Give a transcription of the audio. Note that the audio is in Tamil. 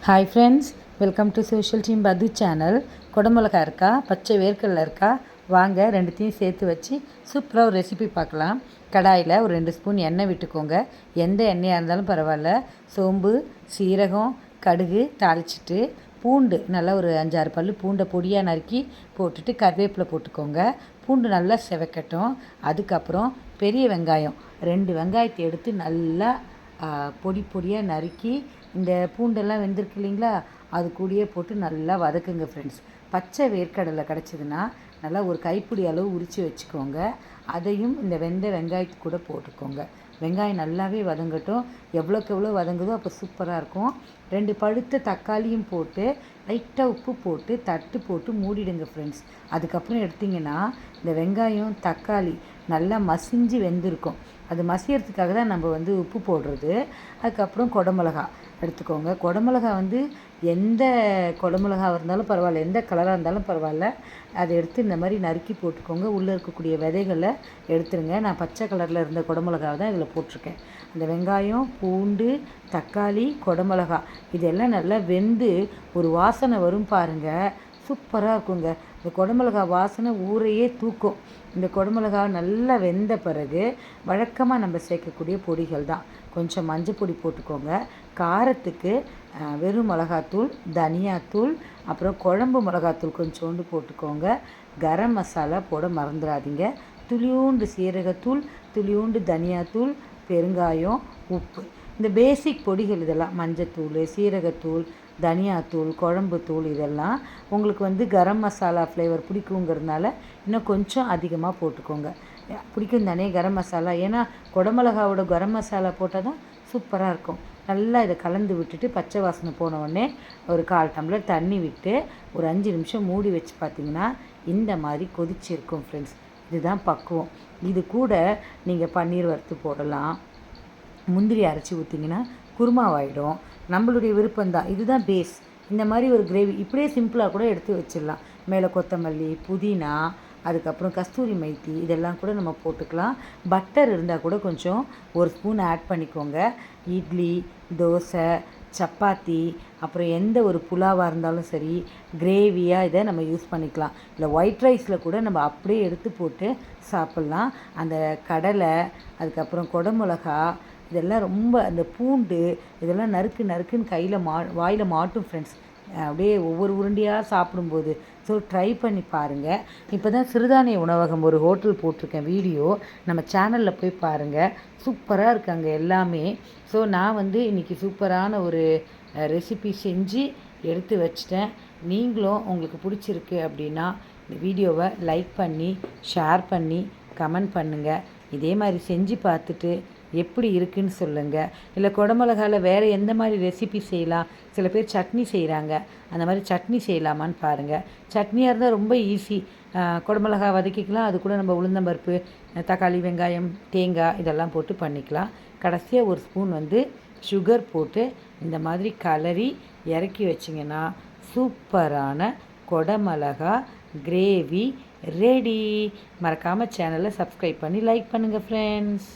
Hi friends, welcome to social team பது சேனல். குடமிளகா இருக்கா, பச்சை வேர்க்கடலை இருக்கா, வாங்க ரெண்டுத்தையும் சேர்த்து வச்சு சூப்பராக ஒரு ரெசிபி பார்க்கலாம். கடாயில் ஒரு 2 ஸ்பூன் எண்ணெய் விட்டுக்கோங்க. எந்த எண்ணெயாக இருந்தாலும் பரவாயில்ல. சோம்பு, சீரகம், கடுகு தாளிச்சிட்டு பூண்டு நல்லா ஒரு 5-6 பல் பூண்டை பொடியாக நறுக்கி போட்டுட்டு கருவேப்பிலை போட்டுக்கோங்க. பூண்டு நல்லா செவக்கட்டும். அதுக்கப்புறம் பெரிய வெங்காயம் 2 வெங்காயத்தை எடுத்து நல்லா பொடி பொடியாக நறுக்கி இந்த பூண்டெல்லாம் வெந்திருக்கு இல்லைங்களா, அது கூடயே போட்டு நல்லா வதக்குங்க ஃப்ரெண்ட்ஸ். பச்சை வேர்க்கடலை கிடச்சிதுன்னா நல்லா ஒரு கைப்பிடி அளவு உரித்து வச்சுக்கோங்க. அதையும் இந்த வெங்காயத்துக்கு கூட போட்டுக்கோங்க. வெங்காயம் நல்லாவே வதங்கட்டும். எவ்வளோக்கு எவ்வளோ வதங்குதோ அப்போ சூப்பராக இருக்கும். 2 பழுத்த தக்காளியும் போட்டு லைட்டாக உப்பு போட்டு தட்டு போட்டு மூடிடுங்க ஃப்ரெண்ட்ஸ். அதுக்கப்புறம் எடுத்திங்கன்னா இந்த வெங்காயம் தக்காளி நல்லா மசிஞ்சு வெந்திருக்கும். அது மசியறதுக்காக தான் நம்ம உப்பு போடுறது. அதுக்கப்புறம் குடமிளகா எடுத்துக்கோங்க. குடமிளகா எந்த குடமிளகா இருந்தாலும் பரவாயில்ல, எந்த கலராக இருந்தாலும் பரவாயில்ல, அதை எடுத்து இந்த மாதிரி நறுக்கி போட்டுக்கோங்க. உள்ளே இருக்கக்கூடிய விதைகளை எடுத்துருங்க. நான் பச்சை கலரில் இருந்த குடமிளகாவை தான் இதில் போட்டிருக்கேன். அந்த வெங்காயம், பூண்டு, தக்காளி, குடமிளகா இதெல்லாம் நல்லா வெந்து ஒரு வாசனை வரும் பாருங்கள். சூப்பராக இருக்குங்க. இந்த குடமிளகா வாசனை ஊரையே தூக்கும். இந்த குடமிளகா நல்லா வெந்த பிறகு வழக்கமாக நம்ம சேர்க்கக்கூடிய பொடிகள் தான். கொஞ்சம் மஞ்சள் பொடி போட்டுக்கோங்க. காரத்துக்கு வெறும் மிளகாத்தூள், தனியாத்தூள், அப்புறம் குழம்பு மிளகாத்தூள் கொஞ்சோண்டு போட்டுக்கோங்க. கரம் மசாலா போட மறந்துடாதீங்க. துளியூண்டு சீரகத்தூள், துளியூண்டு தனியாத்தூள், பெருங்காயம், உப்பு. இந்த பேசிக் பொடிகள் இதெல்லாம் மஞ்சத்தூள், சீரகத்தூள், தனியாத்தூள், குழம்பு தூள் இதெல்லாம் உங்களுக்கு கரம் மசாலா ஃப்ளேவர் பிடிக்குங்கிறதுனால இன்னும் கொஞ்சம் அதிகமாக போட்டுக்கோங்க. பிடிக்கும் தானே கரம் மசாலா? ஏன்னா குடமிளகாவோட கரம் மசாலா போட்டால் தான் சூப்பராக இருக்கும். நல்லா இதை கலந்து விட்டுட்டு பச்சை வாசனை போன உடனே ஒரு 1/4 டம்ளர் தண்ணி விட்டு ஒரு 5 நிமிஷம் மூடி வச்சு பார்த்திங்கன்னா இந்த மாதிரி கொதிச்சிருக்கும் ஃப்ரெண்ட்ஸ். இதுதான் பக்குவம். இது கூட நீங்கள் பன்னீர் வறுத்து போடலாம். முந்திரி அரைச்சி ஊற்றிங்கன்னா குருமாவாயிடும். நம்மளுடைய விருப்பம்தான். இதுதான் பேஸ். இந்த மாதிரி ஒரு கிரேவி இப்படியே சிம்பிளாக கூட எடுத்து வச்சிடலாம். மேலே கொத்தமல்லி, புதினா, அதுக்கப்புறம் கஸ்தூரி மைத்தி இதெல்லாம் கூட நம்ம போட்டுக்கலாம். பட்டர் இருந்தால் கூட கொஞ்சம் 1 ஸ்பூன் ஆட் பண்ணிக்கோங்க. இட்லி, தோசை, சப்பாத்தி, அப்புறம் எந்த ஒரு புலாவாக இருந்தாலும் சரி கிரேவியாக இதை நம்ம யூஸ் பண்ணிக்கலாம். இல்லை ஒயிட் ரைஸில் கூட நம்ம அப்படியே எடுத்து போட்டு சாப்பிட்லாம். அந்த கடலை, அதுக்கப்புறம் குடமிளகா இதெல்லாம் ரொம்ப அந்த பூண்டு இதெல்லாம் நறுக்குன்னு கையில் வாயில் மாட்டும் ஃப்ரெண்ட்ஸ். அப்படியே ஒவ்வொரு உருண்டையாக சாப்பிடும்போது. ஸோ ட்ரை பண்ணி பாருங்கள். இப்போ தான் சிறுதானிய உணவகம் ஒரு ஹோட்டல் போட்டிருக்கேன் வீடியோ, நம்ம சேனலில் போய் பாருங்கள். சூப்பராக இருக்காங்க எல்லாமே. ஸோ நான் இன்றைக்கி சூப்பரான ஒரு ரெசிபி செஞ்சு எடுத்து வச்சிட்டேன். நீங்களும் உங்களுக்கு பிடிச்சிருக்கு அப்படின்னா இந்த வீடியோவை லைக் பண்ணி ஷேர் பண்ணி கமெண்ட் பண்ணுங்கள். இதே மாதிரி செஞ்சு பார்த்துட்டு எப்படி இருக்குதுன்னு சொல்லுங்கள். இல்லை குடமிளகாவில் வேறு எந்த மாதிரி ரெசிபி செய்யலாம்? சில பேர் சட்னி செய்கிறாங்க. அந்த மாதிரி சட்னி செய்யலாமான்னு பாருங்கள். சட்னியாக இருந்தால் ரொம்ப ஈஸி. குடமிளகா வதக்கிக்கலாம். அது கூட நம்ம உளுந்தம்பருப்பு, தக்காளி, வெங்காயம், தேங்காய் இதெல்லாம் போட்டு பண்ணிக்கலாம். கடைசியாக 1 ஸ்பூன் சுகர் போட்டு இந்த மாதிரி கலரி இறக்கி வச்சிங்கன்னா சூப்பரான குடமிளகா கிரேவி ரெடி. மறக்காமல் சேனலை சப்ஸ்கிரைப் பண்ணி லைக் பண்ணுங்கள் ஃப்ரெண்ட்ஸ்.